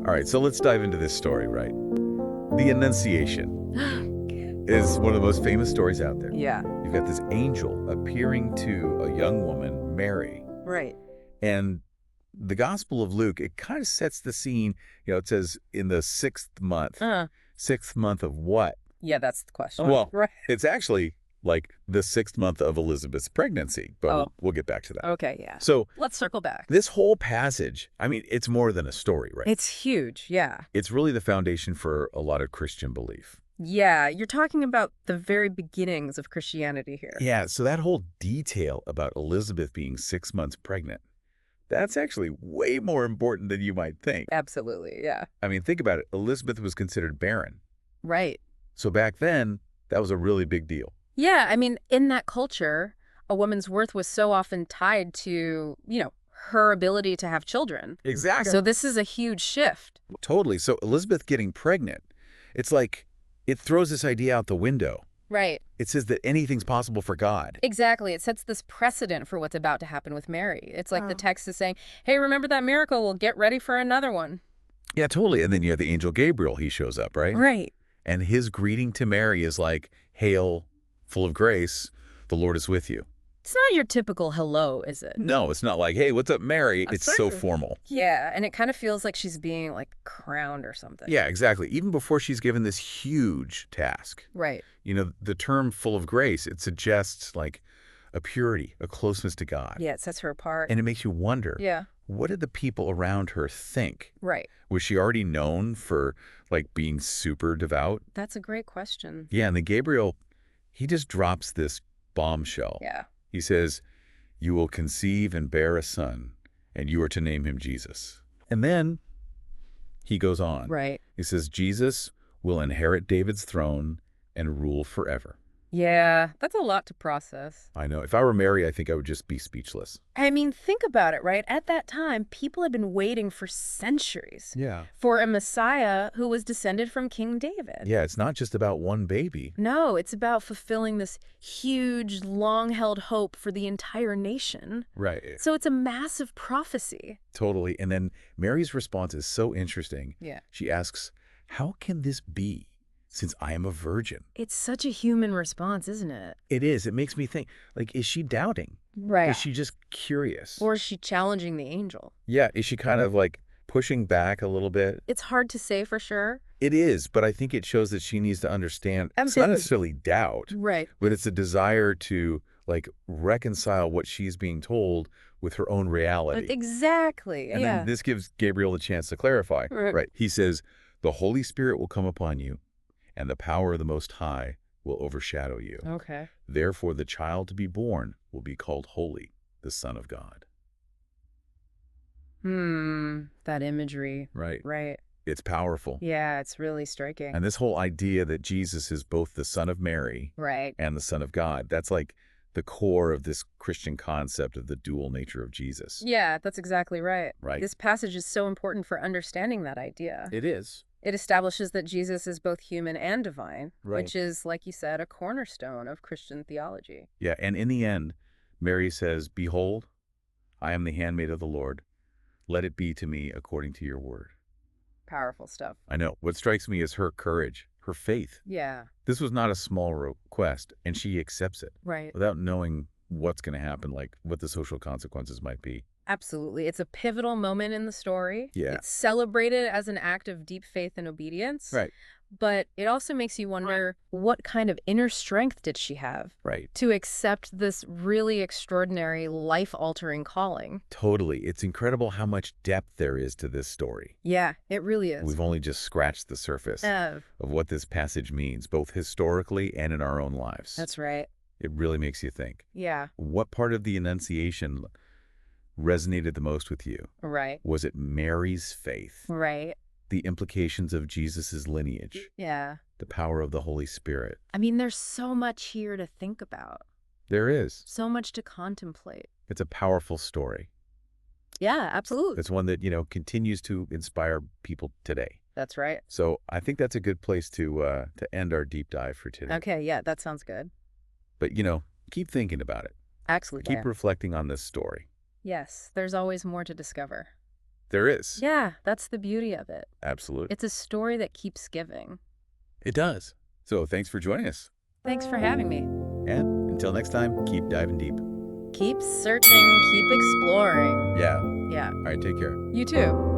All right, so let's dive into this story, right? The Annunciation is one of the most famous stories out there. Yeah. You've got this angel appearing to a young woman, Mary, Right. and the Gospel of Luke, it kind of sets the scene. It says in the sixth month. Sixth month of what? Yeah, that's the question. Well, Right. it's actually like the sixth month of Elizabeth's pregnancy, but Oh. we'll get back to that. Okay, yeah. So Let's circle back. this whole passage, I mean, it's more than a story, right? It's huge, yeah. It's really the foundation for a lot of Christian belief. Yeah, you're talking about the very beginnings of Christianity here. Yeah, so that whole detail about Elizabeth being 6 months pregnant, that's actually way more important than you might think. Absolutely, yeah. I mean, think about it. Elizabeth was considered barren. Right. So back then, that was a really big deal. Yeah, I mean, in that culture, a woman's worth was so often tied to, her ability to have children. Exactly. So this is a huge shift. Totally. So Elizabeth getting pregnant, it's like it throws this idea out the window. Right. It says that anything's possible for God. Exactly. It sets this precedent for what's about to happen with Mary. It's like the text is saying, hey, remember that miracle? Well, get ready for another one. Yeah, totally. And then you have the angel Gabriel. He shows up, right? Right. And his greeting to Mary is like, hail, full of grace, the Lord is with you. It's not your typical hello, is it? No, it's not like, hey, what's up, Mary? It's so formal. Yeah, and it kind of feels like she's being, crowned or something. Yeah, exactly. Even before she's given this huge task. Right. The term full of grace, it suggests, a purity, a closeness to God. Yeah, it sets her apart. And it makes you wonder, Yeah. what did the people around her think? Right. Was she already known for, being super devout? That's a great question. Yeah, and then Gabriel, he just drops this bombshell. Yeah. He says, you will conceive and bear a son, and you are to name him Jesus. And then he goes on. Right. He says, Jesus will inherit David's throne and rule forever. Yeah, that's a lot to process. I know. If I were Mary, I think I would just be speechless. I mean, think about it, right? At that time, people had been waiting for centuries Yeah. for a Messiah who was descended from King David. Yeah, it's not just about one baby. No, it's about fulfilling this huge, long-held hope for the entire nation. Right. So it's a massive prophecy. Totally. And then Mary's response is so interesting. Yeah. She asks, how can this be, since I am a virgin? It's such a human response, isn't it? It is. It makes me think, is she doubting? Right. Is she just curious? Or is she challenging the angel? Yeah. Is she kind of pushing back a little bit? It's hard to say for sure. It is, but I think it shows that she needs to understand. It's Absolutely. not necessarily doubt, Right. but it's a desire to reconcile what she's being told with her own reality. Exactly. And yeah. then this gives Gabriel a chance to clarify. Right. He says, the Holy Spirit will come upon you, and the power of the Most High will overshadow you. Okay. Therefore, the child to be born will be called Holy, the Son of God. That imagery. Right. Right. It's powerful. Yeah, it's really striking. And this whole idea that Jesus is both the Son of Mary Right. and the Son of God, that's the core of this Christian concept of the dual nature of Jesus. Yeah, that's exactly right. Right. This passage is so important for understanding that idea. It is. It establishes that Jesus is both human and divine, Right. which is, like you said, a cornerstone of Christian theology. Yeah, and in the end, Mary says, behold, I am the handmaid of the Lord. Let it be to me according to your word. Powerful stuff. I know. What strikes me is her courage, her faith. Yeah, This was not a small request, and she accepts it right. without knowing what's going to happen, what the social consequences might be. Absolutely. It's a pivotal moment in the story. Yeah. It's celebrated as an act of deep faith and obedience. Right. But it also makes you wonder, what kind of inner strength did she have Right. to accept this really extraordinary, life-altering calling? Totally. It's incredible how much depth there is to this story. Yeah, it really is. We've only just scratched the surface of what this passage means, both historically and in our own lives. That's right. It really makes you think. Yeah, What part of the Annunciation resonated the most with you? right. Was it Mary's faith, Right. the implications of Jesus's lineage, Yeah. the power of the Holy Spirit? I mean, there's so much here to think about, There is. so much to contemplate. It's a powerful story. Yeah, absolutely. It's one that, continues to inspire people today. That's right. So I think that's a good place to end our deep dive for today. Okay, yeah, that sounds good. But, keep thinking about it. Absolutely. Keep reflecting on this story. Yes, there's always more to discover. There is. Yeah, that's the beauty of it. Absolutely. It's a story that keeps giving. It does. So thanks for joining us. Thanks for having me. And until next time, keep diving deep. Keep searching, keep exploring. Yeah. Yeah. All right, take care. You too.